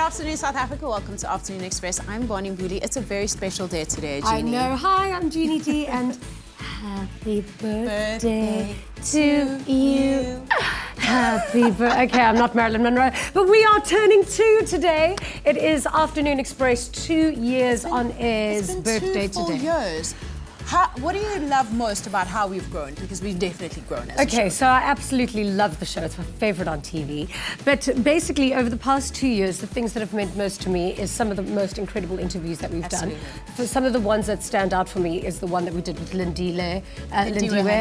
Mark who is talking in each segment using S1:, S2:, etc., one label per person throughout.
S1: afternoon, South Africa. Welcome to Afternoon Express. I'm Bonnie Booley. It's a very special day today, Jeannie.
S2: I know. Hi, I'm Jeannie D, and happy birthday to you. Happy birthday. Okay, I'm not Marilyn Monroe, but we are turning 2 today. It is Afternoon Express 2 years on air's birthday today.
S1: 2 full years. What do you love most about how we've grown? Because we've definitely grown as a show.
S2: Okay, so I absolutely love the show. It's my favorite on TV. But basically, over the past 2 years, the things that have meant most to me is some of the most incredible interviews that we've done. For some of the ones that stand out for me is the one that we did with Lindiwe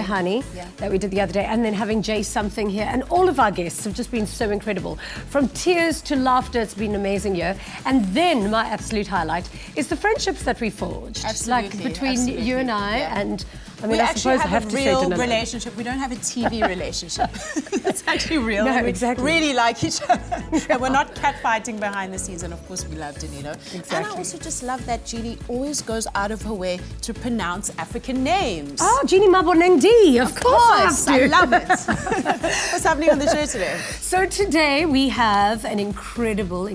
S2: Honey, that we did the other day, and then having Jay Something here. And all of our guests have just been so incredible. From tears to laughter, it's been an amazing year. And then my absolute highlight is the friendships that we forged.
S1: Absolutely.
S2: Like between you and and I mean,
S1: we
S2: I suppose I have
S1: a
S2: to
S1: real
S2: say
S1: relationship. We don't have a TV relationship. It's actually real.
S2: No,
S1: we
S2: exactly.
S1: really like each other. And we're not catfighting behind the scenes. And of course, we love Danilo.
S2: Exactly.
S1: And I also just love that Jeannie always goes out of her way to pronounce African names.
S2: Oh, Jeannie Maboneng, of course
S1: I love it. What's happening on the show today?
S2: So today we have an incredible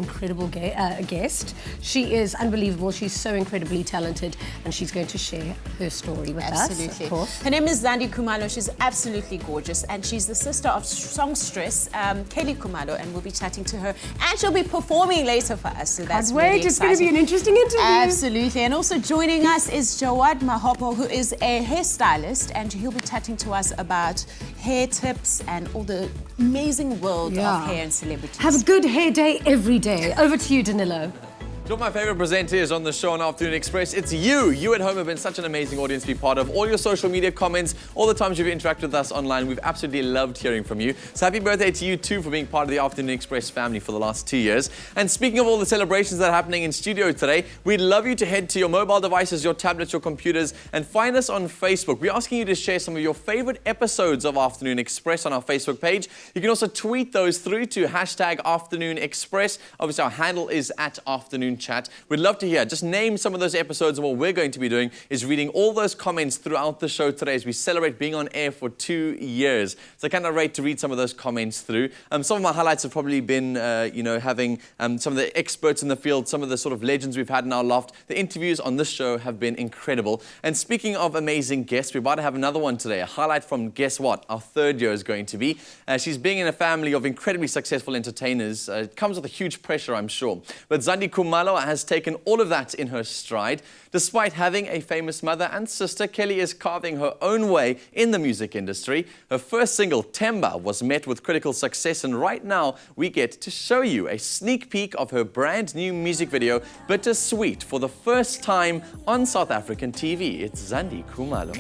S2: guest. She is unbelievable. She's so incredibly talented, and she's going to share her story with us.
S1: Absolutely.
S2: Of course.
S1: Her name is Zandie Khumalo. She's absolutely gorgeous, and she's the sister of songstress Kelly Khumalo, and we'll be chatting to her, and she'll be performing later for us. So that's
S2: Can't wait.
S1: really
S2: It's going to be an interesting interview.
S1: Absolutely. And also joining us is Jawad Maphoto, who is a hairstylist, and he'll be chatting to us about hair tips and all the amazing world of hair and celebrities.
S2: Have a good hair day every day. Over to you, Danilo.
S3: One of my favorite presenters on the show on Afternoon Express, it's you. You at home have been such an amazing audience to be part of. All your social media comments, all the times you've interacted with us online, we've absolutely loved hearing from you. So happy birthday to you too for being part of the Afternoon Express family for the last 2 years. And speaking of all the celebrations that are happening in studio today, we'd love you to head to your mobile devices, your tablets, your computers, and find us on Facebook. We're asking you to share some of your favorite episodes of Afternoon Express on our Facebook page. You can also tweet those through to #AfternoonExpress. Obviously, our handle is @AfternoonChat. We'd love to hear. Just name some of those episodes, and what we're going to be doing is reading all those comments throughout the show today as we celebrate being on air for 2 years. So I cannot wait to read some of those comments through. Some of my highlights have probably been, having some of the experts in the field, some of the sort of legends we've had in our loft. The interviews on this show have been incredible. And speaking of amazing guests, we're about to have another one today. A highlight from, guess what, our 3rd year is going to be. She's being in a family of incredibly successful entertainers. It comes with a huge pressure, I'm sure. But Zandie Khumalo has taken all of that in her stride. Despite having a famous mother and sister, Kelly is carving her own way in the music industry. Her first single, Temba, was met with critical success, and right now we get to show you a sneak peek of her brand new music video, Bittersweet, for the first time on South African TV. It's Zandie Khumalo.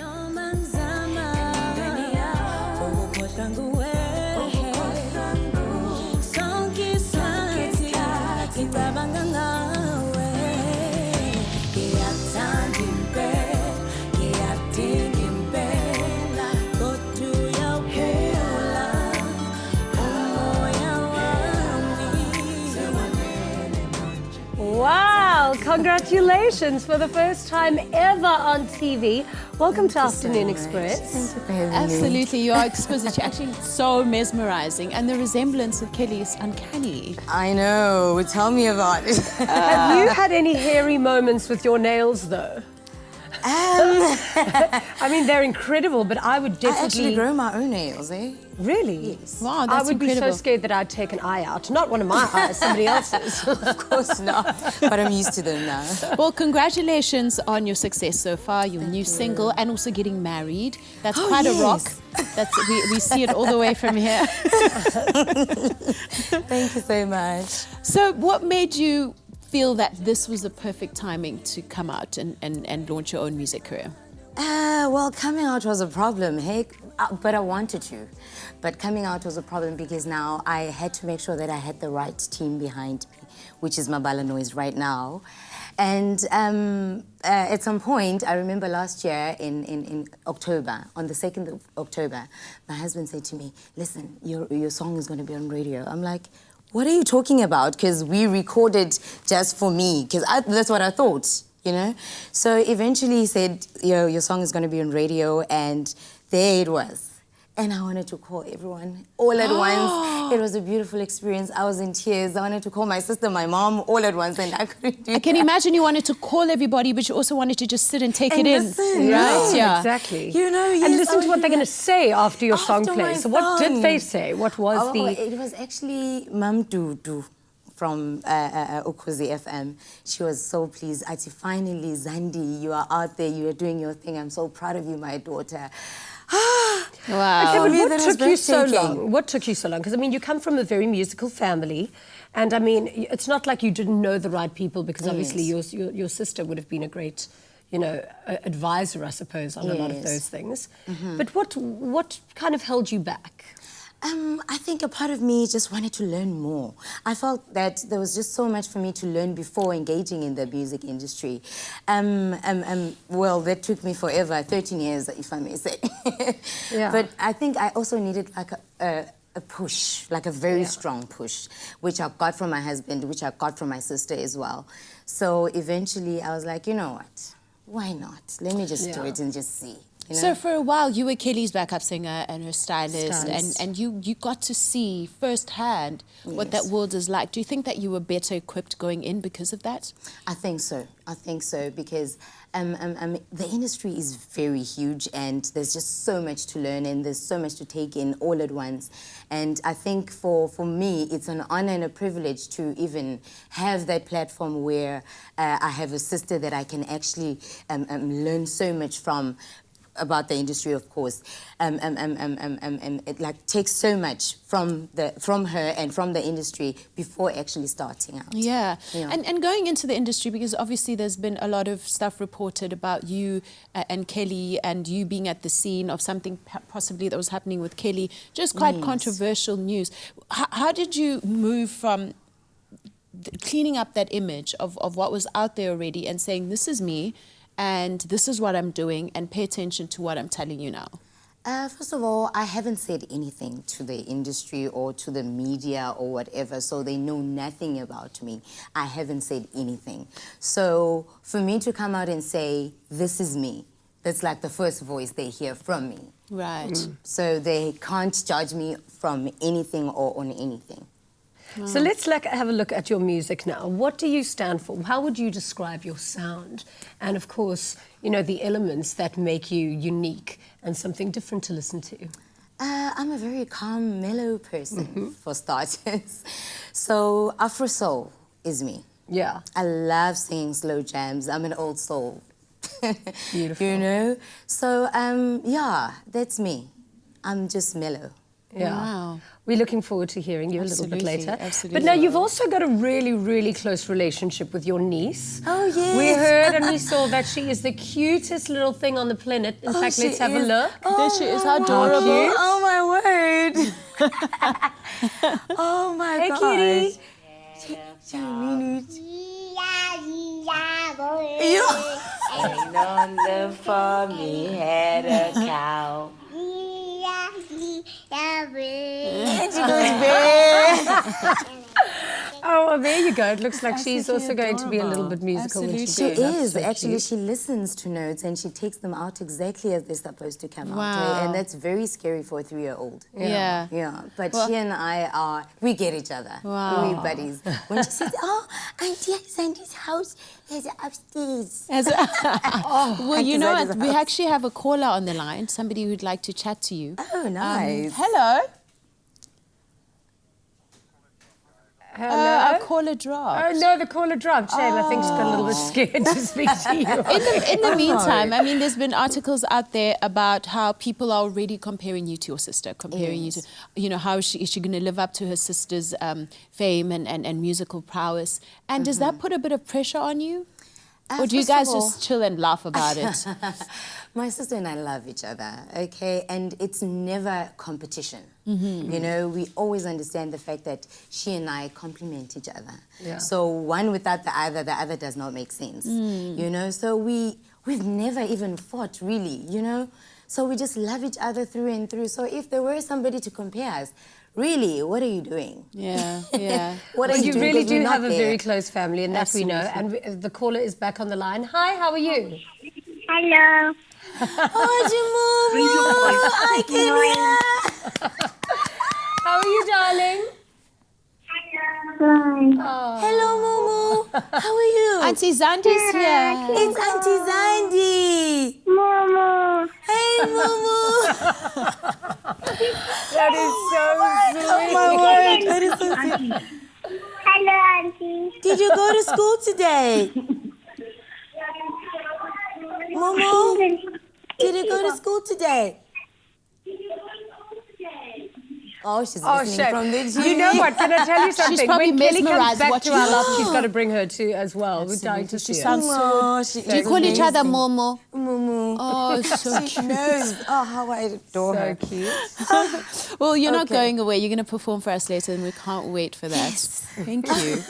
S2: Wow, congratulations for the first time ever on TV. Welcome to Afternoon Express.
S4: Thank you for having me.
S1: Absolutely, you are exquisite. You're actually so mesmerizing, and the resemblance with Kelly is uncanny.
S4: I know, tell me about it.
S2: Have you had any hairy moments with your nails, though? I mean, they're incredible, but I would definitely...
S4: I actually grow my own nails, eh?
S2: Really?
S4: Yes.
S1: Wow, that's
S2: I would
S1: incredible.
S2: be so scared that I'd take an eye out. Not one of my eyes, somebody else's.
S4: Of course not, but I'm used to them now.
S1: Well, congratulations on your success so far, your new single, and also getting married. That's quite a rock. That's we see it all the way from here.
S4: Thank you so much.
S1: So what made you feel that this was the perfect timing to come out and launch your own music career?
S4: Well, coming out was a problem, hey, but I wanted to. But coming out was a problem because now I had to make sure that I had the right team behind me, which is Mabala Noise right now. And at some point, I remember last year in October, on the 2nd of October, my husband said to me, listen, your song is going to be on radio. I'm like, what are you talking about? Because we recorded just for me, because that's what I thought, you know? So eventually he said, your song is going to be on radio, and there it was. and I wanted to call everyone all at once. It was a beautiful experience. I was in tears. I wanted to call my sister, my mom, all at once, and I couldn't do
S1: I can imagine you wanted to call everybody, but you also wanted to just sit and take it in.
S4: listen,
S1: Right? Yeah.
S2: Exactly.
S4: You know,
S2: and
S4: yes,
S2: listen to what they're going to say after your song
S4: After my
S2: plays. So what did
S4: song.
S2: they say? What was
S4: It was actually Mam Dudu from Ukhuzi FM. She was so pleased. I said, finally, Zandie, you are out there. You are doing your thing. I'm so proud of you, my daughter.
S1: Wow.
S2: Okay, but
S4: me,
S2: what
S4: that was
S2: took you so
S4: breathtaking.
S2: long? What took you so long? Because, I mean, you come from a very musical family. And, I mean, it's not like you didn't know the right people because obviously your sister would have been a great, you know, advisor, I suppose, on a lot of those things. But what kind of held you back?
S4: I think a part of me just wanted to learn more. I felt that there was just so much for me to learn before engaging in the music industry. Well, that took me forever, 13 years, if I may say.
S2: Yeah.
S4: But I think I also needed like a push, like a very strong push, which I got from my husband, which I got from my sister as well. So eventually I was like, you know what? Why not? Let me just do it and just see. You know?
S1: So for a while, you were Kelly's backup singer and her stylist, and you got to see firsthand what that world is like. Do you think that you were better equipped going in because of that?
S4: I think so. I think so because the industry is very huge and there's just so much to learn and there's so much to take in all at once. And I think for me, it's an honor and a privilege to even have that platform where I have a sister that I can actually learn so much from, about the industry, of course. It like takes so much from her and from the industry before actually starting out.
S1: Yeah. And going into the industry, because obviously there's been a lot of stuff reported about you and Kelly and you being at the scene of something possibly that was happening with Kelly, just quite controversial news. How did you move from cleaning up that image of what was out there already and saying, this is me, and this is what I'm doing, and pay attention to what I'm telling you now?
S4: First of all, I haven't said anything to the industry or to the media or whatever, so they know nothing about me. I haven't said anything. So for me to come out and say, this is me, that's like the first voice they hear from me.
S1: Right.
S4: So they can't judge me from anything or on anything.
S2: So let's have a look at your music now. What do you stand for? How would you describe your sound? And of course, you know, the elements that make you unique and something different to listen to.
S4: I'm a very calm, mellow person, for starters. So Afro Soul is me.
S2: Yeah.
S4: I love singing slow jams. I'm an old soul.
S2: Beautiful.
S4: You know? So, yeah, that's me. I'm just mellow.
S2: Yeah.
S1: Wow.
S2: We're looking forward to hearing you a little bit later.
S1: Absolutely.
S2: But now you've also got a really, really close relationship with your niece.
S4: Oh, yes.
S2: We heard and we saw that she is the cutest little thing on the planet. In fact, let's have a look.
S1: There she is. How adorable.
S2: cute.
S4: Oh, my word. Oh, my
S2: Hey,
S4: gosh.
S5: And on the farm he had a cow.
S2: Oh, well, there you go. It looks like she's also going to be a little bit musical when she
S4: She
S2: grows up.
S4: is.
S2: So
S4: Actually,
S2: cute.
S4: she listens to notes and she takes them out exactly as they're supposed to come out.
S1: Wow.
S4: And that's very scary for a 3-year-old.
S1: Yeah.
S4: Yeah, but she and I we get each other.
S1: Wow.
S4: We're buddies. When she says, oh, Auntie Zandie's house is upstairs.
S1: Well, you know
S4: That is
S1: what? We
S4: us.
S1: actually have a caller on the line, somebody who'd like to chat to you.
S4: Oh, nice.
S1: Hello.
S2: Hello?
S1: Our caller dropped.
S2: Oh, no, the caller dropped. Shame. I think she got a little bit scared to speak to you.
S1: In the meantime, I mean, there's been articles out there about how people are already comparing you to your sister, comparing you to, you know, how is she going to live up to her sister's fame and musical prowess? And does that put a bit of pressure on you? Or do you
S4: First
S1: guys
S4: of all-
S1: just chill and laugh about it?
S4: My sister and I love each other, okay? And it's never competition. You know, we always understand the fact that she and I complement each other.
S2: Yeah.
S4: So one without the other does not make sense. You know, so we've never even fought, really, you know? So we just love each other through and through. So if there were somebody to compare us, really, what are you doing?
S1: Yeah, yeah.
S4: What are
S2: But
S4: you
S2: you
S4: doing?
S2: really
S4: 'Cause we're
S2: do
S4: not
S2: have a
S4: there.
S2: very close family, and that we know. And the caller is back on the line. Hi, how are you?
S6: Hello.
S4: Oh, Jamu, I can hear.
S2: darling.
S4: Hello, Mumu. How are you?
S1: Auntie Zandie's here.
S4: It's Auntie Zandie.
S6: Mama.
S4: Hey, Mumu.
S2: That is so sweet.
S4: Oh, my word. That is so sweet.
S6: Hello, Auntie.
S4: Did you go to school today? Mumu, did you go to school today? Oh, she's listening from the TV.
S2: You know what? Can I tell you something?
S1: probably
S2: When Kelly comes
S1: mesmerised
S2: back to
S1: watching
S2: our loft,
S1: you.
S2: she's got to bring her to as well. We're dying to see her.
S1: sounds
S4: Oh,
S1: Do you call each other Momo?
S4: Mumu.
S1: Oh, so
S4: She knows. Oh, how I adore her.
S2: So cute.
S1: Well, you're not
S4: Okay.
S1: going away. You're going to perform for us later, and we can't wait for that. Thank you.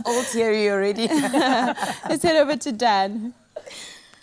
S4: All teary already.
S1: Let's head over to Dan.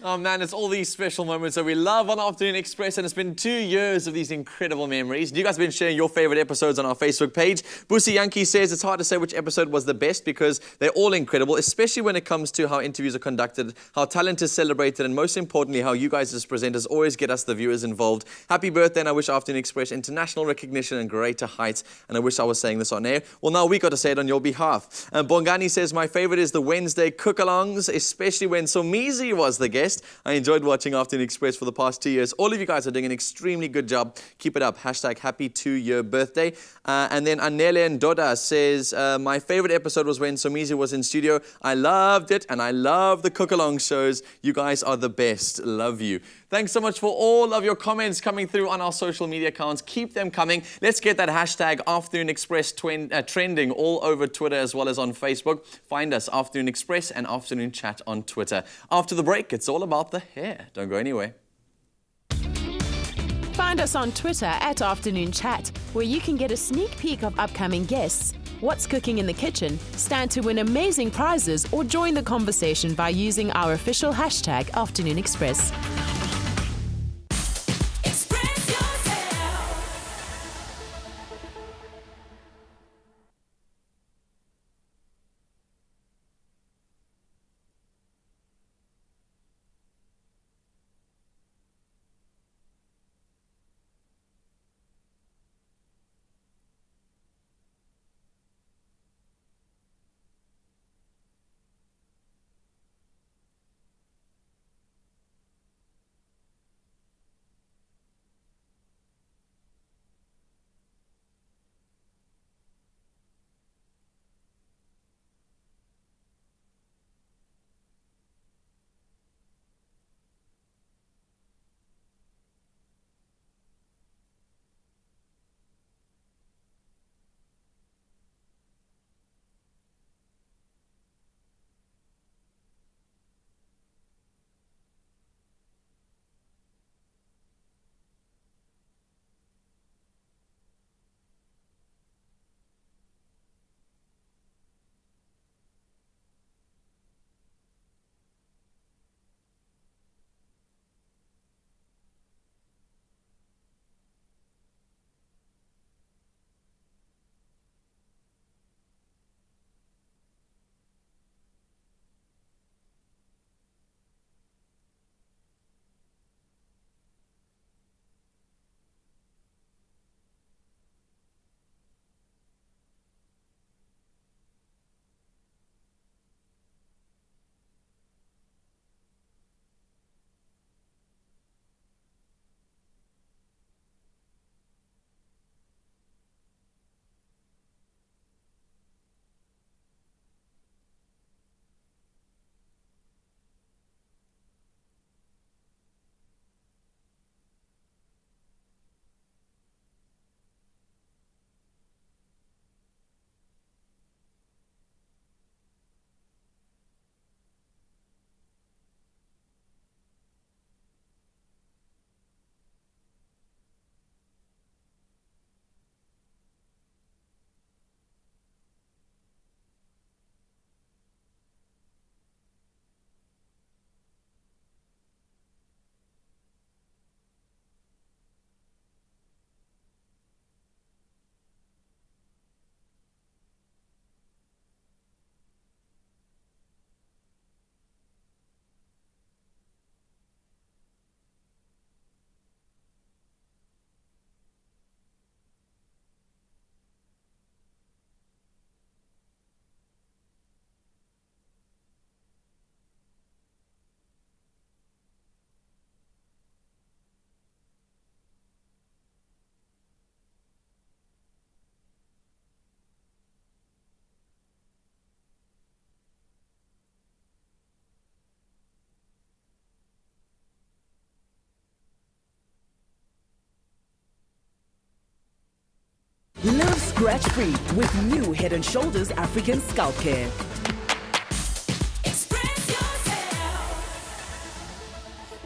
S3: Oh man, it's all these special moments that we love on Afternoon Express, and it's been 2 years of these incredible memories. You guys have been sharing your favorite episodes on our Facebook page. Busi Yankee says it's hard to say which episode was the best because they're all incredible, especially when it comes to how interviews are conducted, how talent is celebrated, and most importantly, how you guys as presenters always get us, the viewers, involved. Happy birthday, and I wish Afternoon Express international recognition and greater heights, and I wish I was saying this on air. Well, now we got to say it on your behalf. Bongani says, my favorite is the Wednesday cook-alongs, especially when Somizi was the guest. I enjoyed watching Afternoon Express for the past 2 years. All of you guys are doing an extremely good job. Keep it up. Hashtag happy 2-year birthday. And then Anele and Doda says, my favorite episode was when Somizi was in studio. I loved it, and I love the cook-along shows. You guys are the best. Love you. Thanks so much for all of your comments coming through on our social media accounts. Keep them coming. Let's get that hashtag Afternoon Express trending all over Twitter as well as on Facebook. Find us Afternoon Express and Afternoon Chat on Twitter. After the break, it's all about the hair. Don't go anywhere.
S7: Find us on Twitter at Afternoon Chat, where you can get a sneak peek of upcoming guests, what's cooking in the kitchen, stand to win amazing prizes, or join the conversation by using our official hashtag Afternoon Express.
S8: Live scratch-free with new Head & Shoulders African Scalp Care.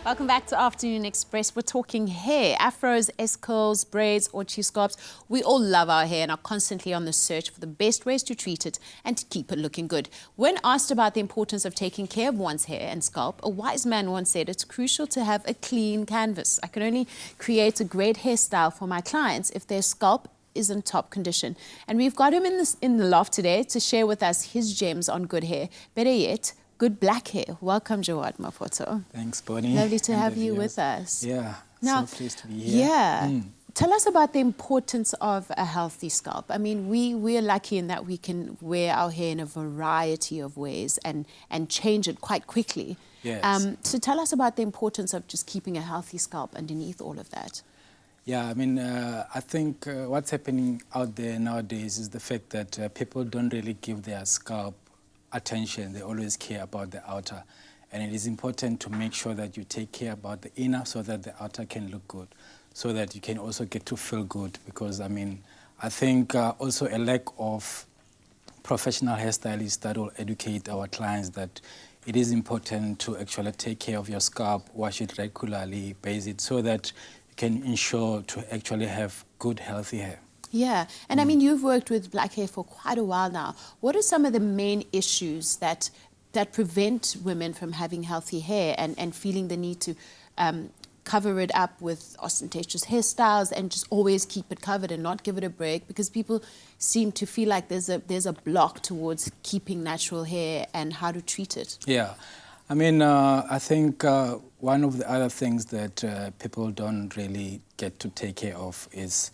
S1: Welcome back to Afternoon Express. We're talking hair, afros, S-curls, braids, or Chi-scarps. We all love our hair and are constantly on the search for the best ways to treat it and to keep it looking good. When asked about the importance of taking care of one's hair and scalp, a wise man once said it's crucial to have a clean canvas. I can only create a great hairstyle for my clients if their scalp is in top condition. And we've got him in the loft today to share with us his gems on good hair. Better yet, good black hair. Welcome, Jawad Maphoto.
S9: Thanks, Bonnie.
S1: Lovely to have you with us.
S9: Yeah,
S1: now,
S9: so pleased to be here.
S1: Yeah. Tell us about the importance of a healthy scalp. I mean, we're lucky in that we can wear our hair in a variety of ways and change it quite quickly.
S9: Yes.
S1: So tell us about the importance of just keeping a healthy scalp underneath all of that.
S9: Yeah, I mean, I think what's happening out there nowadays is the fact that people don't really give their scalp attention. They always care about the outer, and it is important to make sure that you take care about the inner so that the outer can look good, so that you can also get to feel good. Because I mean, I think also a lack of professional hairstylists that will educate our clients that it is important to actually take care of your scalp, wash it regularly, bathe it, so that you can ensure to actually have good, healthy hair.
S1: Yeah, and I mean, you've worked with black hair for quite a while now. What are some of the main issues that prevent women from having healthy hair and feeling the need to cover it up with ostentatious hairstyles and just always keep it covered and not give it a break? Because people seem to feel like there's a block towards keeping natural hair and how to treat it.
S9: Yeah, I mean, I think one of the other things that people don't really get to take care of is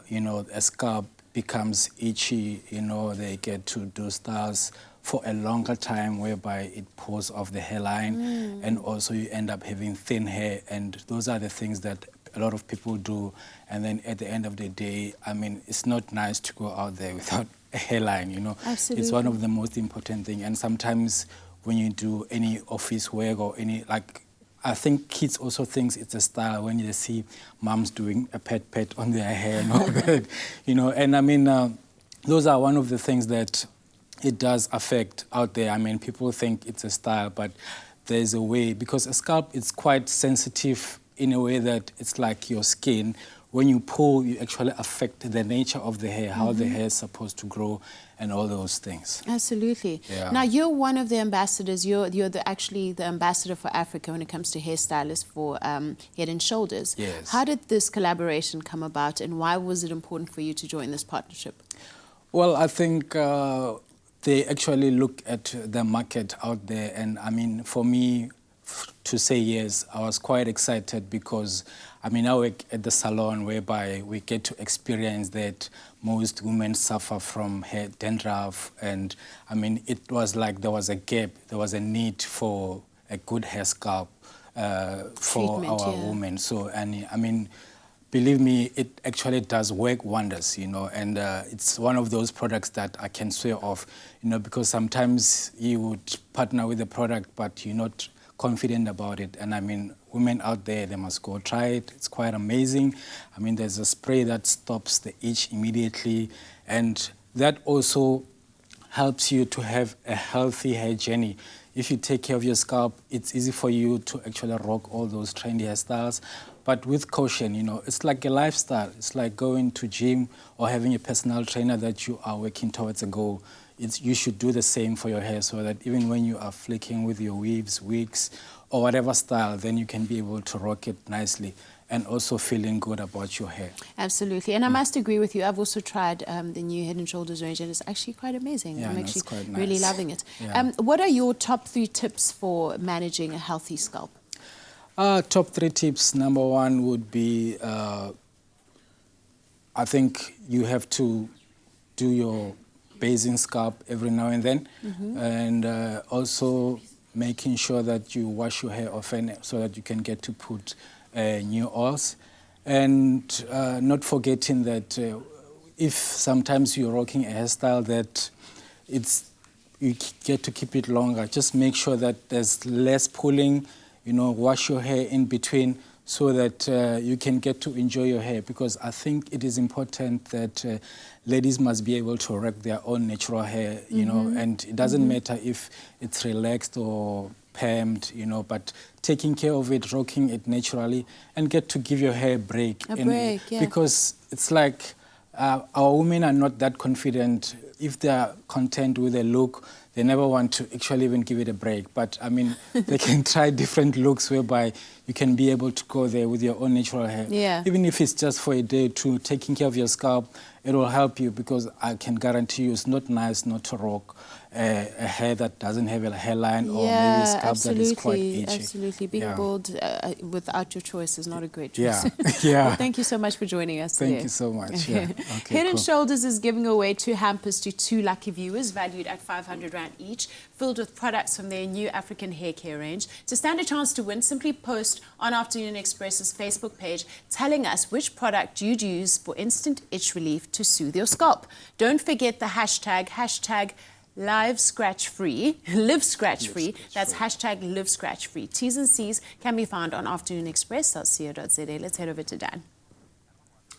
S9: you know, a scalp becomes itchy, you know, they get to do styles for a longer time whereby it pulls off the hairline, and also you end up having thin hair, and those are the things that a lot of people do. And then at the end of the day, I mean, it's not nice to go out there without a hairline, you know.
S1: Absolutely.
S9: It's one of the most important things. And sometimes when you do any office work or any, like, I think kids also think it's a style when you see moms doing a pet on their hair and all that, you know. And I mean, those are one of the things that it does affect out there. I mean, people think it's a style, but there's a way, because a scalp is quite sensitive in a way that it's like your skin. When you pull, you actually affect the nature of the hair, how the hair is supposed to grow, and all those things.
S1: Absolutely.
S9: Yeah.
S1: Now, you're one of the ambassadors. You're actually the ambassador for Africa when it comes to hairstylists for Head & Shoulders.
S9: Yes.
S1: How did this collaboration come about, and why was it important for you to join this partnership?
S9: Well, I think they actually look at the market out there, and I mean, for me, to say yes, I was quite excited because, I mean, I work at the salon whereby we get to experience that most women suffer from hair dandruff, and I mean, it was like there was a gap, there was a need for a good hair scalp for our women. So, and I mean, believe me, it actually does work wonders, you know, and it's one of those products that I can swear off, you know, because sometimes you would partner with a product, but you're not confident about it. And I mean, women out there, they must go try it. It's quite amazing. I mean, there's a spray that stops the itch immediately, and that also helps you to have a healthy hair journey. If you take care of your scalp, it's easy for you to actually rock all those trendy hairstyles. But with caution, you know, it's like a lifestyle. It's like going to gym or having a personal trainer that you are working towards a goal. You should do the same for your hair, so that even when you are flicking with your weaves, wigs, or whatever style, then you can be able to rock it nicely and also feeling good about your hair.
S1: Absolutely. And I must agree with you. I've also tried the new Head & Shoulders range, and it's actually quite amazing.
S9: Yeah,
S1: I'm actually
S9: quite nice.
S1: really loving it.
S9: Yeah.
S1: What are your top 3 tips for managing a healthy scalp?
S9: Top 3 tips. Number 1 would be, I think you have to do your basing scalp every now and then, and also making sure that you wash your hair often so that you can get to put new oils, and not forgetting that if sometimes you're rocking a hairstyle that you get to keep it longer, just make sure that there's less pulling, you know, wash your hair in between so that you can get to enjoy your hair, because I think it is important that ladies must be able to rock their own natural hair, you know, and it doesn't matter if it's relaxed or permed, you know, but taking care of it, rocking it naturally, and get to give your hair a break. Because it's like our women are not that confident. If they are content with a look, they never want to actually even give it a break. But I mean, they can try different looks whereby you can be able to go there with your own natural hair.
S1: Yeah.
S9: Even if it's just for a day or two, taking care of your scalp, it will help you, because I can guarantee you it's not nice not to rock a hair that doesn't have a hairline or maybe a scalp that is quite itchy.
S1: Absolutely. Being bald without your choice is not a great choice.
S9: Yeah.
S1: Well, thank you so much for joining us today.
S9: Thank you so much. Yeah. Okay,
S1: Head and Shoulders is giving away 2 hampers to 2 lucky viewers, valued at 500 Rand each, filled with products from their new African hair care range. To stand a chance to win, simply post on Afternoon Express's Facebook page telling us which product you'd use for instant itch relief to soothe your scalp. Don't forget the hashtag live scratch free, live scratch free. That's hashtag live scratch free. T's and C's can be found on afternoonexpress.co.za. Let's head over to Dan.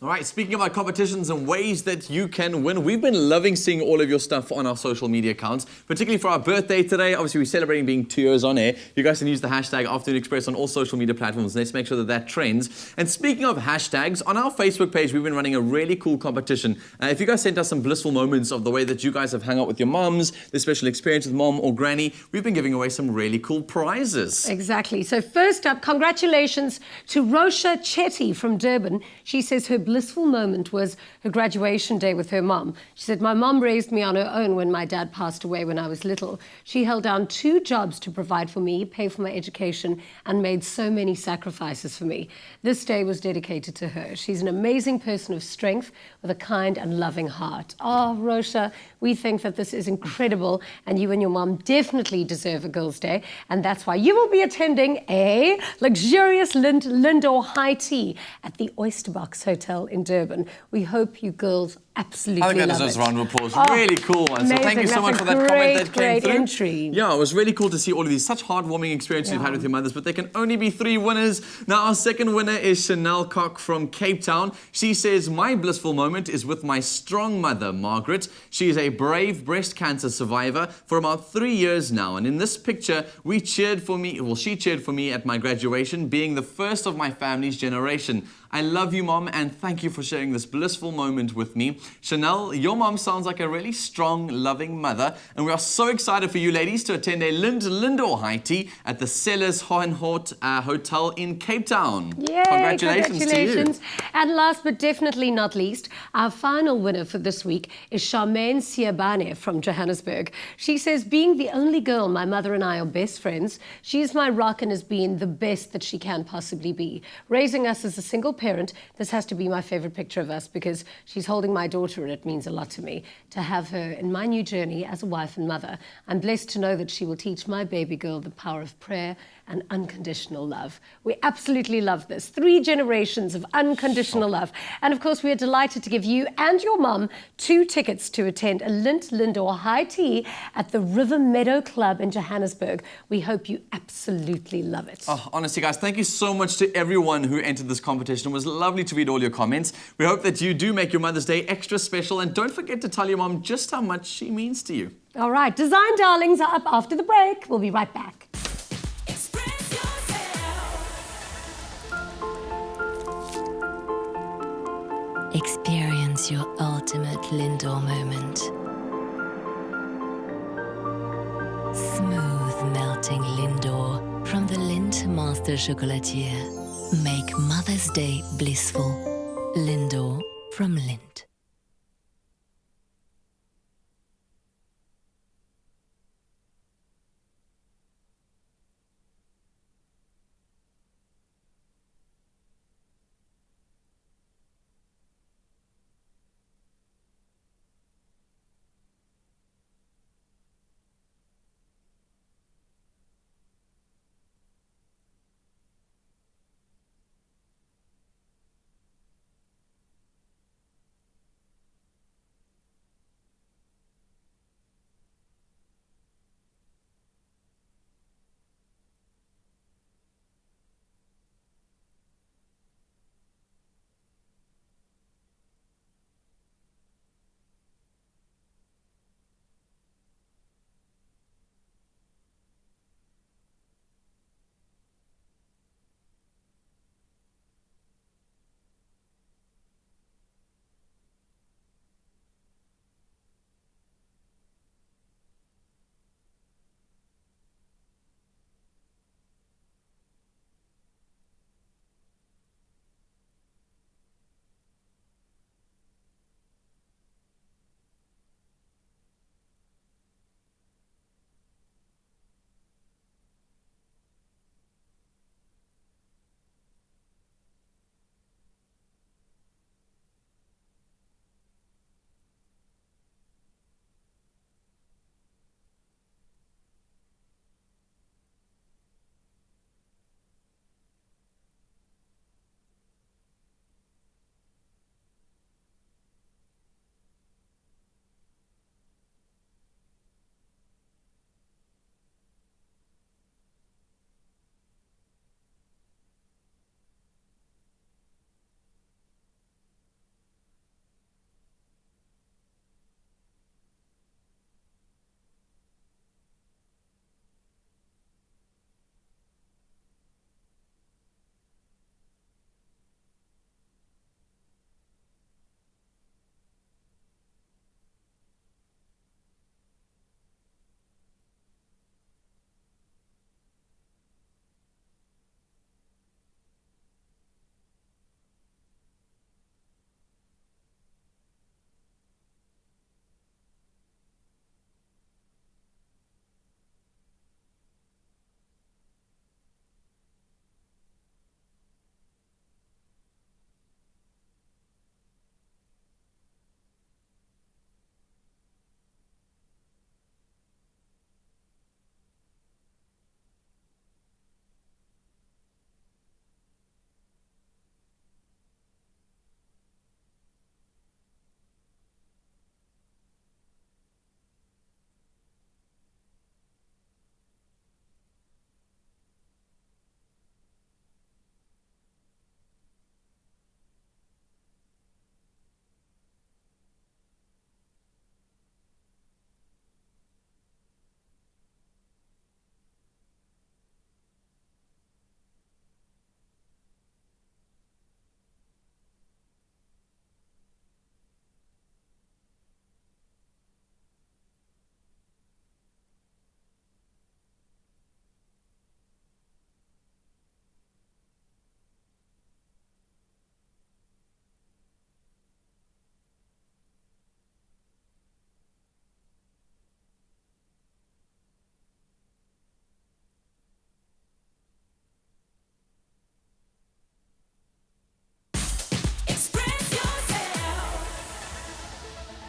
S3: All right, speaking about competitions and ways that you can win, we've been loving seeing all of your stuff on our social media accounts, particularly for our birthday today. Obviously, we're celebrating being 2 years on air. You guys can use the hashtag Afternoon Express on all social media platforms. Let's make sure that that trends. And speaking of hashtags, on our Facebook page, we've been running a really cool competition. If you guys sent us some blissful moments of the way that you guys have hung out with your moms, the special experience with mom or granny, we've been giving away some really cool prizes.
S2: Exactly. So first up, congratulations to Rosha Chetty from Durban. She says her blissful moment was her graduation day with her mom. She said, my mom raised me on her own when my dad passed away when I was little. She held down 2 jobs to provide for me, pay for my education, and made so many sacrifices for me. This day was dedicated to her. She's an amazing person of strength with a kind and loving heart. Oh, Rosha, we think that this is incredible, and you and your mom definitely deserve a Girls' Day, and that's why you will be attending a luxurious Lindor high tea at the Oyster Box Hotel in Durban. We hope you girls absolutely love it.
S3: I think that deserves a round of applause. Really cool one. So thank you so much for that comment that came through.
S2: Entry.
S3: Yeah, it was really cool to see all of these such heartwarming experiences you've had with your mothers, but there can only be 3 winners. Now, our second winner is Chanel Cock from Cape Town. She says, my blissful moment is with my strong mother, Margaret. She is a brave breast cancer survivor for about 3 years now. And in this picture, she cheered for me at my graduation, being the first of my family's generation. I love you, Mom, and thank you for sharing this blissful moment with me. Chanel, your mom sounds like a really strong, loving mother, and we are so excited for you ladies to attend a Lindor high tea at the Sellers Hohenhort Hotel in Cape Town.
S2: Yay,
S3: congratulations to you.
S2: And last but definitely not least, our final winner for this week is Charmaine Siabane from Johannesburg. She says, being the only girl, my mother and I are best friends. She is my rock and has been the best that she can possibly be. Raising us as a single parent, this has to be my favorite picture of us because she's holding my daughter and it means a lot to me to have her in my new journey as a wife and mother. I'm blessed to know that she will teach my baby girl the power of prayer and unconditional love. We absolutely love this. 3 generations of unconditional love. And of course, we are delighted to give you and your mum 2 tickets to attend a Lindor high tea at the River Meadow Club in Johannesburg. We hope you absolutely love it.
S3: Oh, honestly, guys, thank you so much to everyone who entered this competition. It was lovely to read all your comments. We hope that you do make your Mother's Day extra special, and don't forget to tell your mom just how much she means to you.
S2: All right, Design Darlings are up after the break. We'll be right back.
S10: Experience your ultimate Lindor moment. Smooth melting Lindor from the Lindt Master Chocolatier. Make Mother's Day blissful. Lindor from Lindt.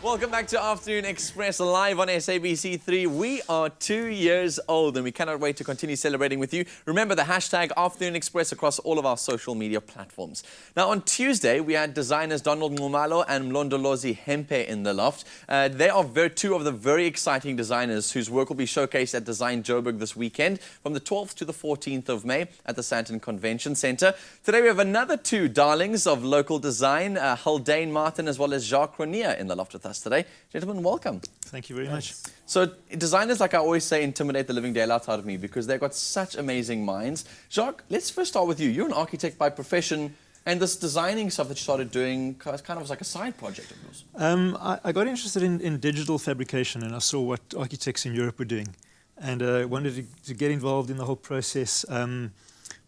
S3: Welcome back to Afternoon Express live on SABC3. We are 2 years old and we cannot wait to continue celebrating with you. Remember the hashtag Afternoon Express across all of our social media platforms. Now on Tuesday, we had designers Zandie Khumalo and Mlondolozi HAMPER in the loft. They are two of the very exciting designers whose work will be showcased at Design Joburg this weekend from the 12th to the 14th of May at the Sandton Convention Centre. Today we have another two darlings of local design, Haldane Martin as well as Jacques in the loft with us today. Gentlemen, welcome.
S11: Thank you very much.
S3: So designers, like I always say, intimidate the living daylights out of me because they've got such amazing minds. Jacques, let's first start with you. You're an architect by profession, and this designing stuff that you started doing kind of was like a side project of yours.
S11: I got interested in digital fabrication, and I saw what architects in Europe were doing, and wanted to get involved in the whole process,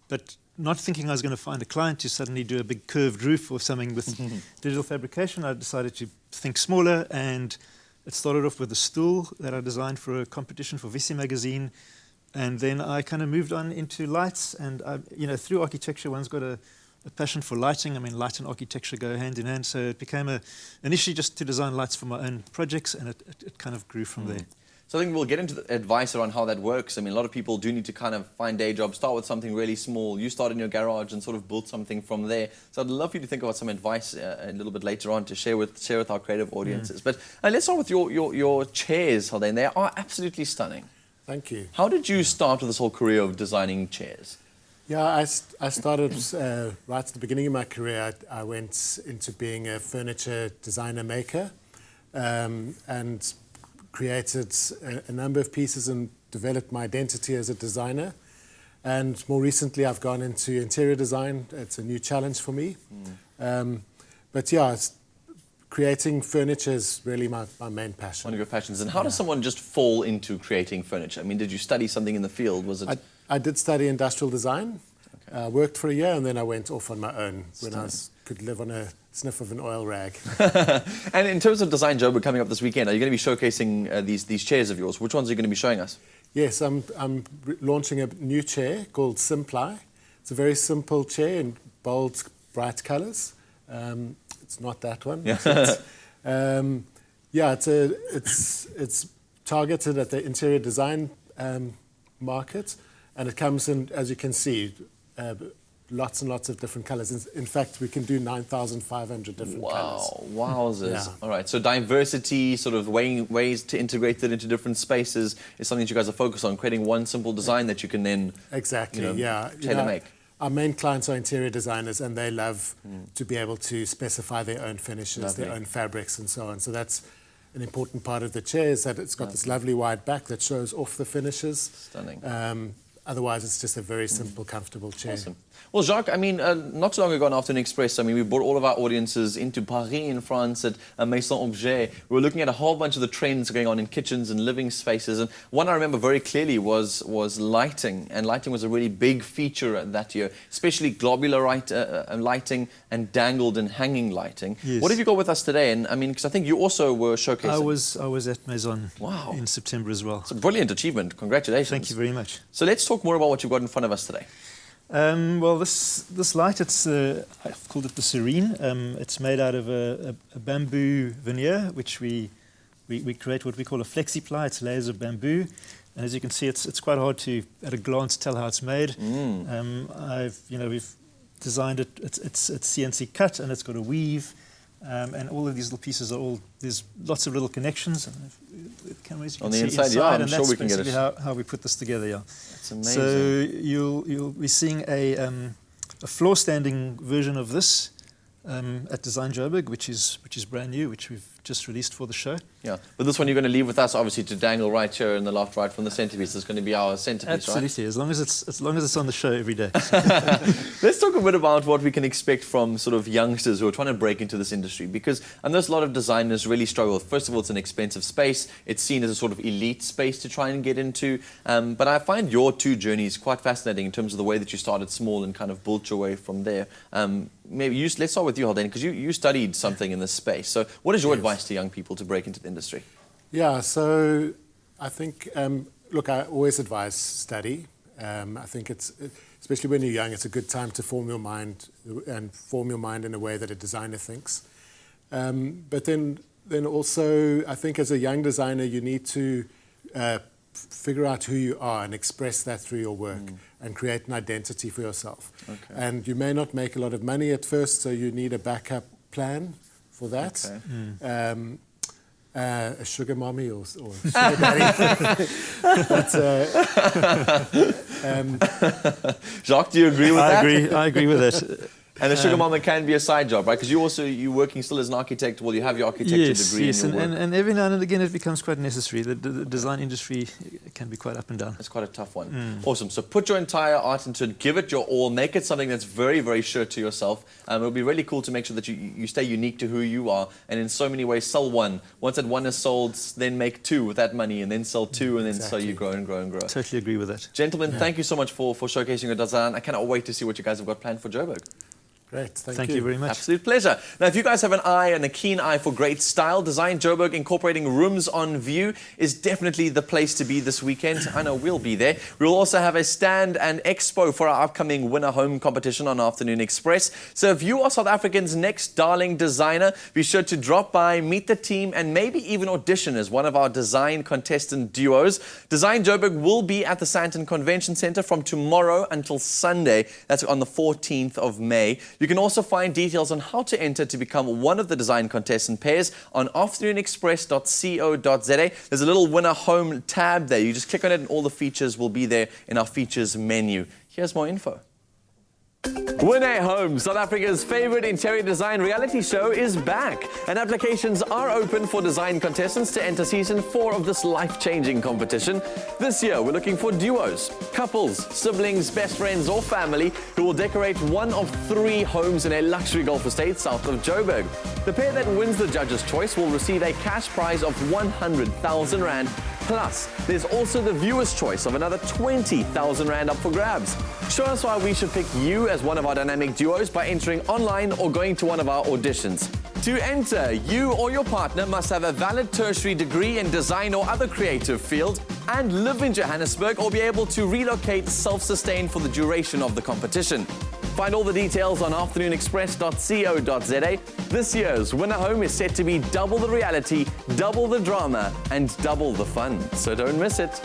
S11: but not thinking I was going to find a client to suddenly do a big curved roof or something with digital fabrication. I decided to think smaller, and it started off with a stool that I designed for a competition for Visi magazine, and then I kind of moved on into lights, and through architecture one's got a passion for lighting. I mean, light and architecture go hand in hand, so it became initially just to design lights for my own projects, and it kind of grew from there.
S3: So I think we'll get into the advice around how that works. I mean, a lot of people do need to kind of find day jobs, start with something really small. You start in your garage and sort of build something from there. So I'd love for you to think about some advice a little bit later on to share with our creative audiences. But let's start with your chairs, Haldane. They are absolutely stunning.
S12: Thank you.
S3: How did you start with this whole career of designing chairs?
S12: Yeah, I started right at the beginning of my career. I went into being a furniture designer maker and created a number of pieces and developed my identity as a designer. And more recently, I've gone into interior design. It's a new challenge for me. But yeah, creating furniture is really my main passion.
S3: One of your passions. And how does someone just fall into creating furniture? I mean, did you study something in the field? Was it?
S12: I did study industrial design. Okay. Worked for a year, and then I went off on my own when I could live on a sniff of an oil rag.
S3: And in terms of Design Joburg coming up this weekend, are you going to be showcasing these chairs of yours? Which ones are you going to be showing us?
S12: Yes, I'm launching a new chair called Simply. It's a very simple chair in bold, bright colours. It's not that one. Yeah, it's targeted at the interior design market, and it comes in, as you can see, lots and lots of different colours. In fact, we can do 9,500 different colours.
S3: Wow, wowzers.
S12: Yeah.
S3: All right, so diversity, sort of ways to integrate it into different spaces is something that you guys are focused on, creating one simple design that you can then tailor-make.
S12: Our main clients are interior designers, and they love to be able to specify their own finishes, their own fabrics, and so on. So that's an important part of the chair, is that it's got this lovely wide back that shows off the finishes.
S3: Stunning.
S12: Otherwise, it's just a very simple, comfortable chair.
S3: Awesome. Well, Jacques, I mean, not too long ago on Afternoon Express, I mean, we brought all of our audiences into Paris in France at Maison Objet. We were looking at a whole bunch of the trends going on in kitchens and living spaces. And one I remember very clearly was lighting. And lighting was a really big feature that year, especially globular lighting and dangled and hanging lighting.
S11: Yes.
S3: What have you got with us today? And I mean, because I think you also were showcasing.
S11: I was at Maison in September as well.
S3: It's a brilliant achievement. Congratulations.
S11: Thank you very much.
S3: So let's talk more about what you've got in front of us today.
S11: Well, this light, I've called it the Serene. It's made out of a bamboo veneer, which we create what we call a flexi-ply. It's layers of bamboo, and as you can see, it's quite hard to, at a glance, tell how it's made. We've designed it. It's CNC cut, and it's got a weave. And all of these little pieces there's lots of little connections. The cameras, you can
S3: on the
S11: see
S3: inside,
S11: inside,
S3: I'm sure we can get it.
S11: That's how we put this together, yeah.
S3: That's amazing.
S11: So you'll be seeing a floor standing version of this at Design Joburg, which is brand new, which we've just released for the show.
S3: Yeah, but this one you're going to leave with us, obviously, to dangle right here in the loft, right from the centerpiece. It's going to be our centerpiece,
S11: Absolutely, right? as long as it's on the show every day.
S3: Let's talk a bit about what we can expect from sort of youngsters who are trying to break into this industry, because I know a lot of designers really struggle. First of all, it's an expensive space. It's seen as a sort of elite space to try and get into. But I find your two journeys quite fascinating in terms of the way that you started small and kind of built your way from there. Let's start with you, Haldane, because you studied something in this space. So what is your advice to young people to break into the industry?
S12: Yeah, so I think, look, I always advise study. I think especially when you're young, it's a good time to form your mind in a way that a designer thinks. But then then also, I think as a young designer, you need to figure out who you are and express that through your work and create an identity for yourself.
S3: Okay.
S12: And you may not make a lot of money at first, so you need a backup plan for that.
S3: Okay.
S12: A sugar mommy or sugar daddy.
S3: Jacques, do you agree with that?
S11: I agree with that.
S3: And a sugar mama can be a side job, right? Because you're working still as an architect. Well, you have your architecture degree.
S11: Yes,
S3: in your work.
S11: and every now and again it becomes quite necessary. The design industry can be quite up and down.
S3: It's quite a tough one. Awesome. So put your entire art into it, give it your all, make it something that's very, very sure to yourself. It'll be really cool to make sure that you stay unique to who you are, and in so many ways sell one. Once that one is sold, then make two with that money, and then sell two, and then so you grow and grow and grow.
S11: Totally agree with that.
S3: Gentlemen, thank you so much for showcasing your design. I cannot wait to see what you guys have got planned for Joburg.
S12: Great,
S11: thank you very much.
S3: Absolute pleasure. Now, if you guys have an eye and a keen eye for great style, Design Joburg incorporating rooms on view is definitely the place to be this weekend. I know we'll be there. We'll also have a stand and expo for our upcoming Winner Home competition on Afternoon Express. So if you are South Africa's next darling designer, be sure to drop by, meet the team, and maybe even audition as one of our design contestant duos. Design Joburg will be at the Sandton Convention Centre from tomorrow until Sunday. That's on the 14th of May. You can also find details on how to enter to become one of the design contestant pairs on afternoonexpress.co.za. There's a little Winner Home tab there. You just click on it and all the features will be there in our features menu. Here's more info. Winner Home, South Africa's favorite interior design reality show, is back, and applications are open for design contestants to enter season 4 of this life-changing competition. This year, we're looking for duos, couples, siblings, best friends, or family who will decorate one of 3 homes in a luxury golf estate south of Joburg. The pair that wins the judge's choice will receive a cash prize of 100,000 Rand. Plus, there's also the viewer's choice of another 20,000 Rand up for grabs. Show us why we should pick you as one of our dynamic duos by entering online or going to one of our auditions. To enter, you or your partner must have a valid tertiary degree in design or other creative field and live in Johannesburg or be able to relocate self-sustained for the duration of the competition. Find all the details on afternoonexpress.co.za. This year's Winner Home is set to be double the reality, double the drama, and double the fun. So don't miss it.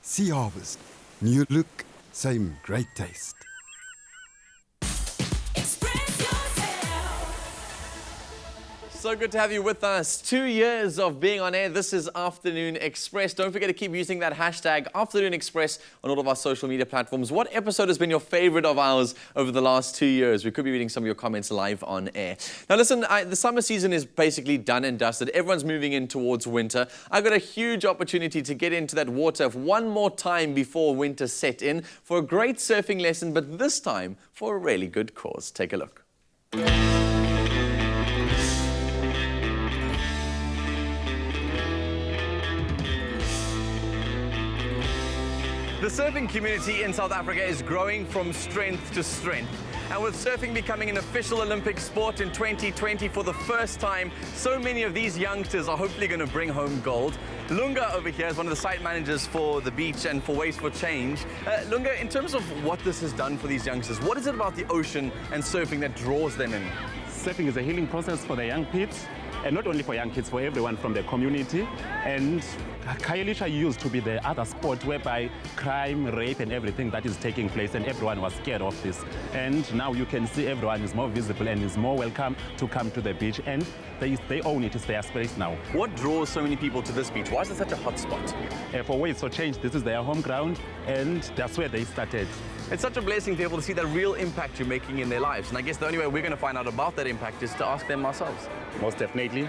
S13: Sea Harvest. New look, same great taste.
S3: So good to have you with us. 2 years of being on air. This is Afternoon Express. Don't forget to keep using that hashtag Afternoon Express on all of our social media platforms. What episode has been your favorite of ours over the last 2 years? We could be reading some of your comments live on air. Now listen, the summer season is basically done and dusted. Everyone's moving in towards winter. I got a huge opportunity to get into that water one more time before winter set in for a great surfing lesson, but this time for a really good cause. Take a look. The surfing community in South Africa is growing from strength to strength. And with surfing becoming an official Olympic sport in 2020 for the first time, so many of these youngsters are hopefully going to bring home gold. Lunga over here is one of the site managers for the beach and for Waste for Change. Lunga, in terms of what this has done for these youngsters, what is it about the ocean and surfing that draws them in?
S14: Surfing is a healing process for the young kids. And not only for young kids, for everyone from the community. And Khayelitsha used to be the other sport whereby crime, rape and everything that is taking place, and everyone was scared of this. And now you can see everyone is more visible and is more welcome to come to the beach, and they own it. It's their space now.
S3: What draws so many people to this beach? Why is it such a hot spot?
S14: For Waste for Change, this is their home ground, and that's where they started.
S3: It's such a blessing to be able to see the real impact you're making in their lives. And I guess the only way we're going to find out about that impact is to ask them ourselves.
S14: Most definitely.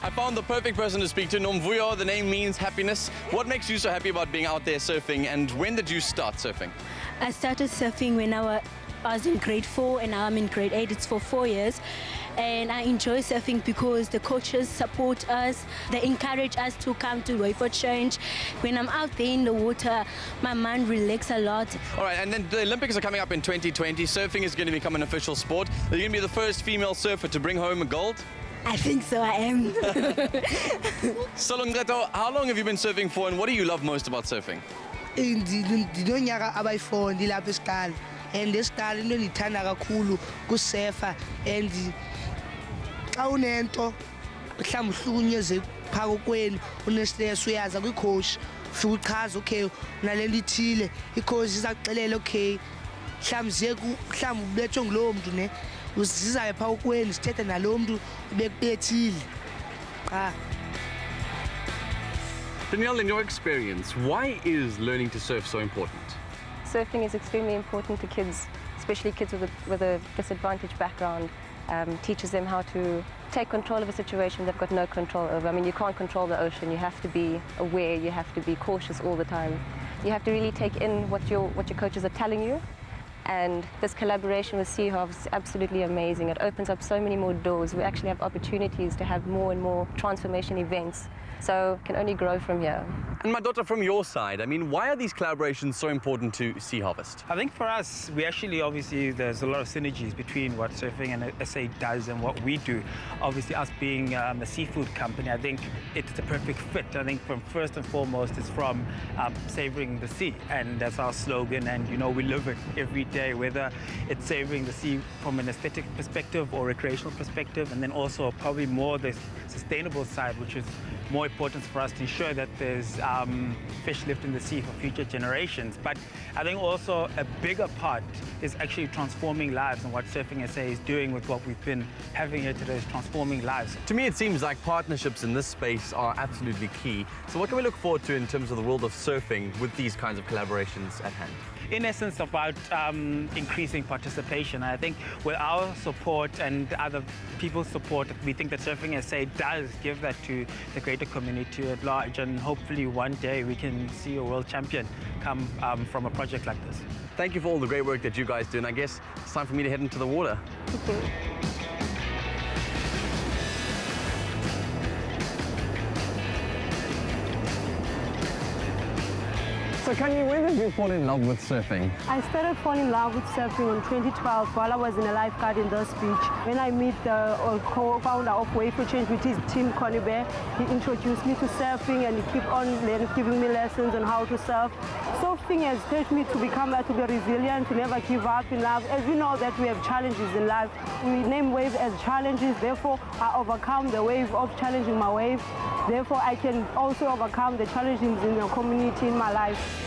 S3: I found the perfect person to speak to. Nomvuyo, the name means happiness. What makes you so happy about being out there surfing, and when did you start surfing?
S15: I started surfing when I was in grade 4 and now I'm in grade 8. It's for 4 years. And I enjoy surfing because the coaches support us. They encourage us to come to Waste for Change. When I'm out there in the water, my mind relaxes a lot.
S3: All right, and then the Olympics are coming up in 2020. Surfing is going to become an official sport. Are you going to be the first female surfer to bring home a gold?
S15: I think so, I am.
S3: So, Lungreto, how long have you been surfing for, and what do you love most about surfing?
S16: And this guy into ndithanda kakhulu kusefa and xa unento mhlawumbi uhlukunyezwe phaa kokwenu unestress uyaza kwicoach ufike uchaza okay unalento ithile icoach izakuxelela okay mhlawumbi ubethwe ngulowo mntu ne uzizayo phaa kokwenu sithethe nalowo mntu ubethile qha.
S3: Danielle, in your experience, why is learning to surf so important?
S17: Surfing is extremely important to kids, especially kids with a disadvantaged background. Teaches them how to take control of a situation they've got no control over. I mean, you can't control the ocean. You have to be aware. You have to be cautious all the time. You have to really take in what your coaches are telling you. And this collaboration with Sea Harvest is absolutely amazing. It opens up so many more doors. We actually have opportunities to have more and more transformation events. So it can only grow from here.
S3: And my daughter, from your side, I mean, why are these collaborations so important to Sea Harvest?
S18: I think for us, we actually, obviously, there's a lot of synergies between what surfing and SA does and what we do. Obviously, us being a seafood company, I think it's a perfect fit. I think from first and foremost, it's from savoring the sea. And that's our slogan. And, you know, we live it every day, whether it's savoring the sea from an aesthetic perspective or recreational perspective. And then also probably more the sustainable side, which is more important for us to ensure that there's fish left in the sea for future generations. But I think also a bigger part is actually transforming lives, and what Surfing SA is doing with what we've been having here today is transforming lives.
S3: To me, it seems like partnerships in this space are absolutely key. So what can we look forward to in terms of the world of surfing with these kinds of collaborations at hand?
S18: In essence, about increasing participation. I think with our support and other people's support, we think that Surfing SA does give that to the greater community at large, and hopefully one day we can see a world champion come from a project like this.
S3: Thank you for all the great work that you guys do, and I guess it's time for me to head into the water.
S17: So
S19: So when did you fall in love with surfing?
S20: I started falling in love with surfing in 2012 while I was in a lifeguard in this beach. When I met the co-founder of Wave for Change, which is Tim Connibe, he introduced me to surfing and he kept on giving me lessons on how to surf. Surfing has taught me to be resilient, to never give up in life. As we know that we have challenges in life, we name waves as challenges, therefore I overcome the wave of challenging my wave. Therefore I can also overcome the challenges in the community in my life.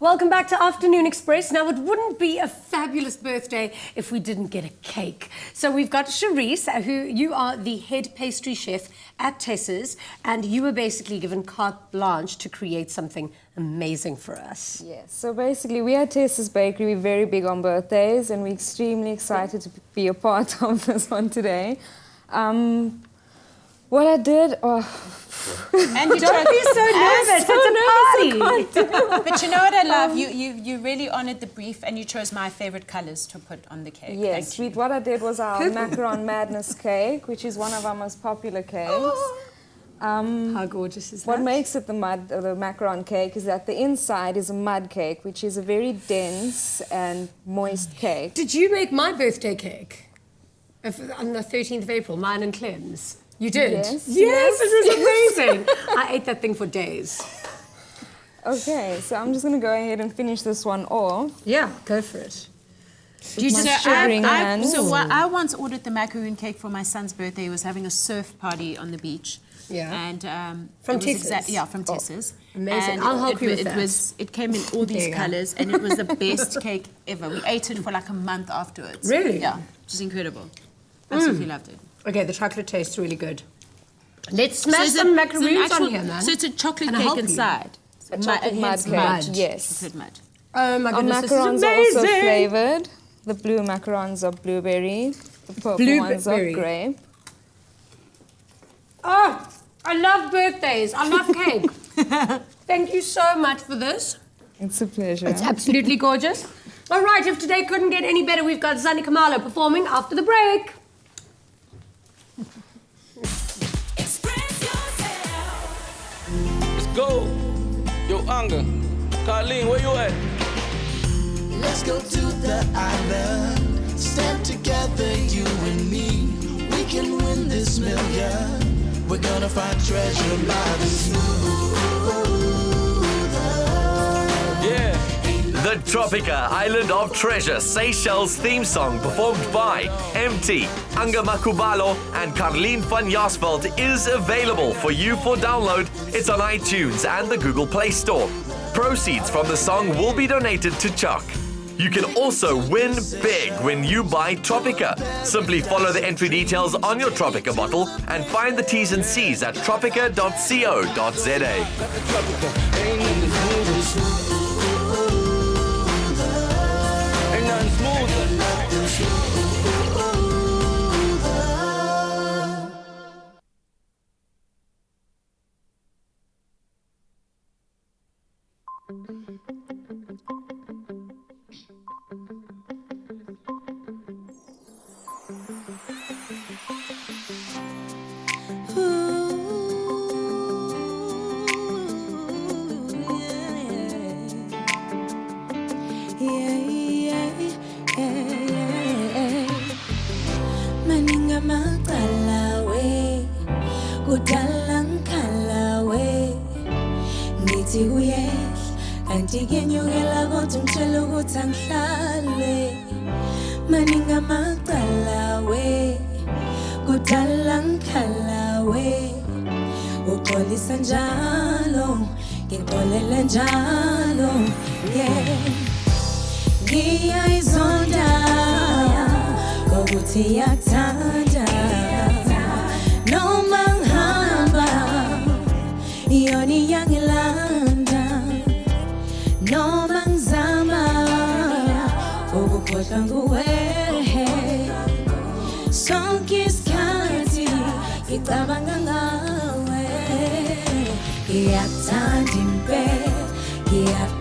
S2: Welcome back to Afternoon Express. Now, it wouldn't be a fabulous birthday if we didn't get a cake. So we've got Charisse, who you are the head pastry chef at Tessa's, and you were basically given carte blanche to create something amazing for us.
S21: Yes, so basically we at Tessa's Bakery, we're very big on birthdays, and we're extremely excited to be a part of this one today. What I did,
S1: and you
S2: don't be so nervous. It's a party.
S1: But you know what I love? You really honoured the brief and you chose my favourite colours to put on the cake.
S21: Yes, sweet. What I did was our Macaron Madness cake, which is one of our most popular cakes.
S2: How gorgeous is that?
S21: What makes it the macaron cake is that the inside is a mud cake, which is a very dense and moist cake.
S2: Did you make my birthday cake on the 13th of April, mine and Clem's? You did?
S21: Yes.
S2: Yes, it was amazing. I ate that thing for days.
S21: Okay, so I'm just going to go ahead and finish this one off.
S2: Yeah, go for it.
S1: I once ordered the macaroon cake for my son's birthday. He was having a surf party on the beach.
S2: Yeah.
S1: And
S2: from Tessa's?
S1: Yeah, from Tessa's.
S2: Amazing.
S1: And
S2: I'll help you with that.
S1: It came in all these colours and it was the best cake ever. We ate it for like a month afterwards.
S2: Really?
S1: Yeah, which is incredible. Absolutely loved it.
S2: Okay, the chocolate tastes really good. Let's smash some macaroons on here, man.
S1: So it's a chocolate cake inside.
S21: A chocolate mud cake, yes.
S1: Chocolate mud.
S2: Oh my goodness, this is
S21: macarons
S2: amazing.
S21: are also flavoured. The blue macarons are blueberry. The purple ones are grape.
S2: Oh, I love birthdays. I love cake. Thank you so much for this.
S21: It's a pleasure.
S2: It's absolutely gorgeous. All right, if today couldn't get any better, we've got Zandie Khumalo performing after the break.
S22: Let's go. Yo, Anga. Carlene, where you at?
S23: Let's go to the island. Stand together, you and me. We can win this million. We're gonna find treasure by the smooth.
S22: Yeah.
S3: The Tropica Island of Treasure Seychelles theme song performed by MT, Anga Makubalo and Carlene van Jasveld is available for you for download. It's on iTunes and the Google Play Store. Proceeds from the song will be donated to Chuck. You can also win big when you buy Tropica. Simply follow the entry details on your Tropica bottle and find the T's and C's at tropica.co.za.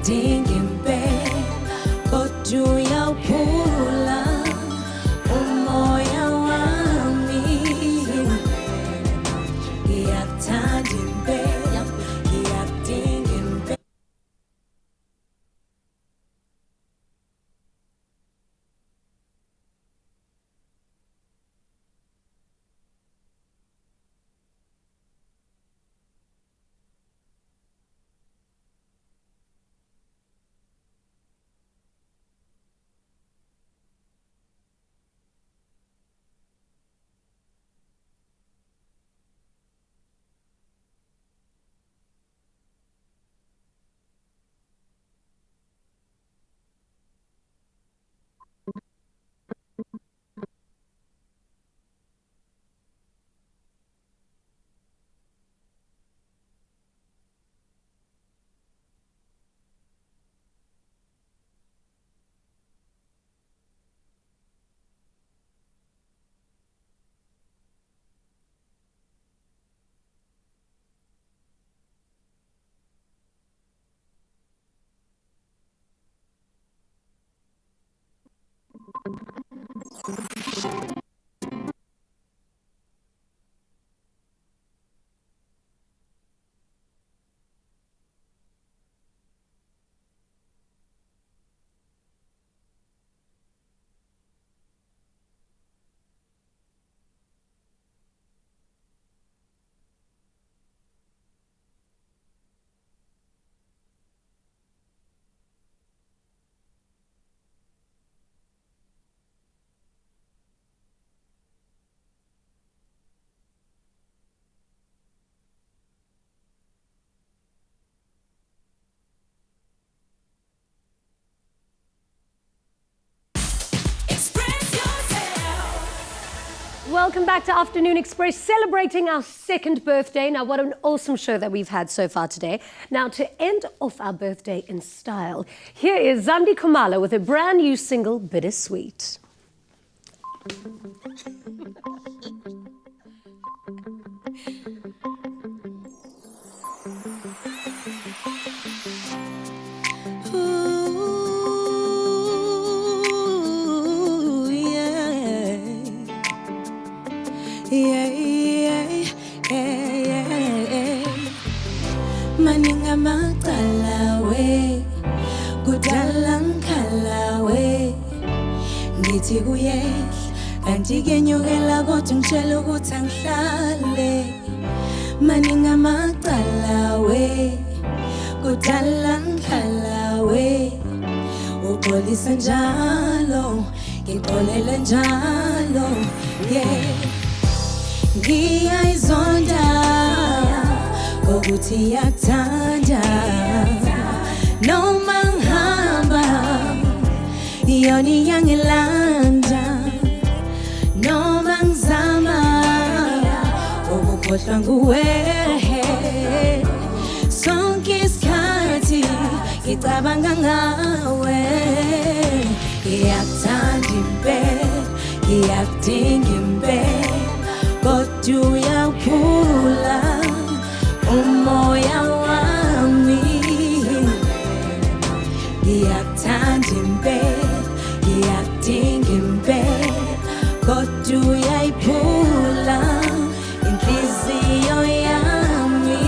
S4: ngiyakudinga impela kodwa uyawuphula umoya wami ngiyakuthanda impela ngiyakudinga impela.
S2: Welcome back to Afternoon Express, celebrating our second birthday. Now, what an awesome show that we've had so far today. Now, to end off our birthday in style, here is Zandie Khumalo with a brand new single, Bittersweet.
S4: Maninga maqala we kudala ngikhala we ngithi kuyehla kanti kenyukela kodwa ngitshela ukuthi angihlale maninga maqala we kudala ngikhala we uxolisa njalo ngixolele njalo yeah ngiyayizonda ukuthi yakuthanda noma ngihamba yoni yangilanda noma ngizama ukukhohlwa nguwe sonke isikhathi ngicabanga ngawe ngiyakuthanda impela ngiyakudinga impela kodwa uyawuphula umoya wami ngiyakuthanda impela ngiyakudinga impela kodwa uyayiphula inhliziyo yami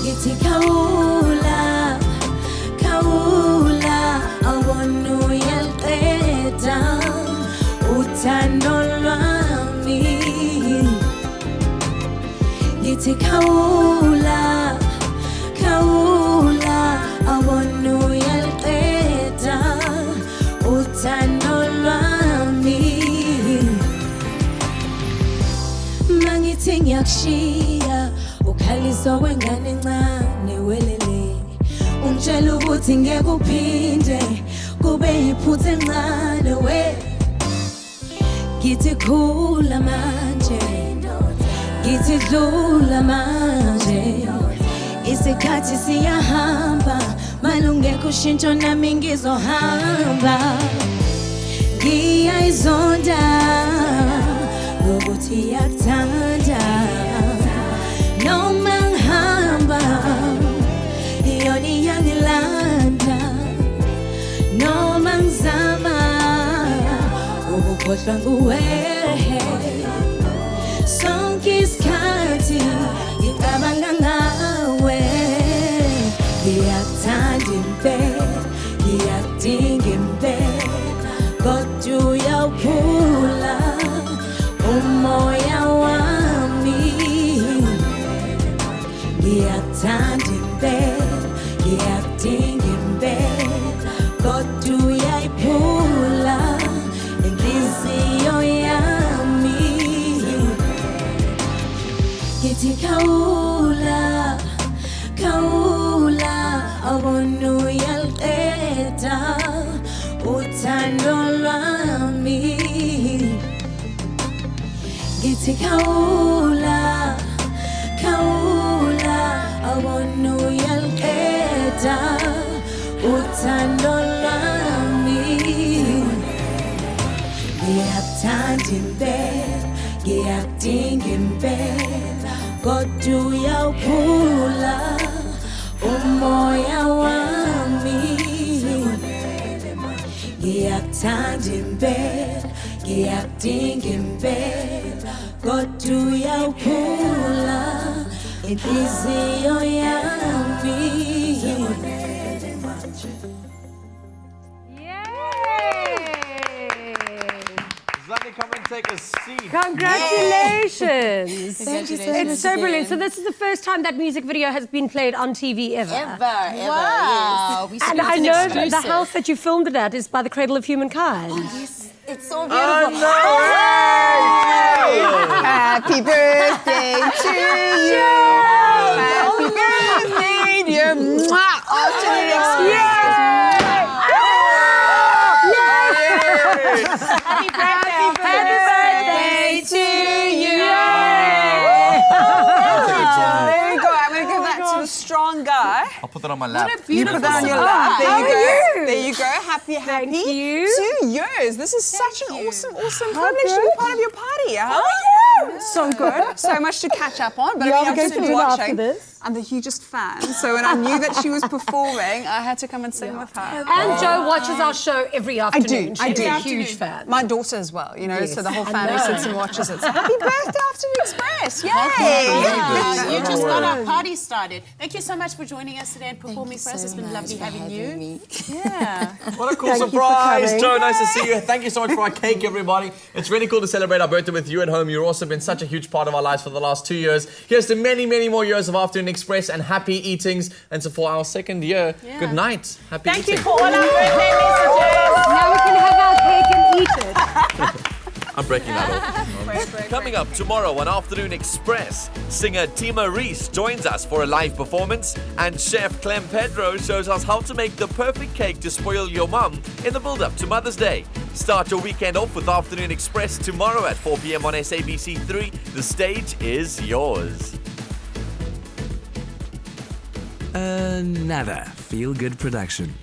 S4: ngithi khawula khawula awona uyaliqeda uthando lwami ngithi khawula khawula awona uyaliqeda uthando lwami mangithi ngiyakushiya ukhaliso wengane encane welele ungitshela ukuthi ngeke uphinde kube yiphutha encane we ngithi khula manje ngithi dlula manje isikhathi siyahamba malungekho ushintsho nami ngizohamba ngiyayizonda ukuthi yakuthanda noma ngihamba kodwa nguwe sonke isikhathi ngicabanga ngawe ngiyakuthanda impela ngiyakudinga impela kodwa uyawuphula umoya wami ngiyakuthanda impela ngiyakudinga impela kodwa uyayiphula inhliziyo yami ngithi khawula khawula awona uyaliqeda uthando lwami ngithi khawula khawula awona uyaliqeda uthando lwami ngiyakuthanda impela ngiyakudinga impela kodwa uyawuphula umoya wami ngiyakuthanda impela ngiyakudinga impela kodwa uyawuphula inhliziyo yami.
S3: Zandie, come and take a seat.
S2: Congratulations.
S21: Thank you so much.
S2: It's so brilliant. So this is the first time that music video has been played on TV ever.
S21: Wow.
S2: Yes. And I know that the house that you filmed it at is by the Cradle of Humankind.
S21: Yes. It's so beautiful.
S3: Oh, no way!
S21: Happy birthday to you. Happy birthday, dear.
S4: Happy birthday to you.
S21: There you go. I'm going to give that to the strong guy.
S3: I'll put that on my lap.
S21: You put that on your lap. There you go. There you go. Happy 2 years. This is such an awesome privilege to be part of your party. How are you? So good. So much to catch up on. But I'm just watching. I'm the hugest fan. So when I knew that she was performing, I had to come and sing with her.
S2: And Jo watches our show every afternoon.
S21: I do.
S2: She's a huge fan.
S21: My daughter as well, you know, so the whole family sits and watches it. So happy birthday, Afternoon Express. Yay!
S1: You just got our party started. Thank you so much for joining us today and performing for us. It's been lovely having you. Yeah.
S3: What a cool surprise, Jo. Nice to see you. Thank you so much for our cake, everybody. It's really cool to celebrate our birthday with you at home. You've also been such a huge part of our lives for the last 2 years. Here's to many, many more years of Afternoon Express and happy eatings. And so for our 2nd year, good night. Happy eating.
S21: Thank you for all our birthday messages.
S2: Now we can have our cake and eat it.
S3: I'm breaking that off. Coming up tomorrow on Afternoon Express, singer Tima Reese joins us for a live performance, and Chef Clem Pedro shows us how to make the perfect cake to spoil your mum in the build-up to Mother's Day. Start your weekend off with Afternoon Express tomorrow at 4 p.m. on SABC3. The stage is yours.
S5: Another feel-good production.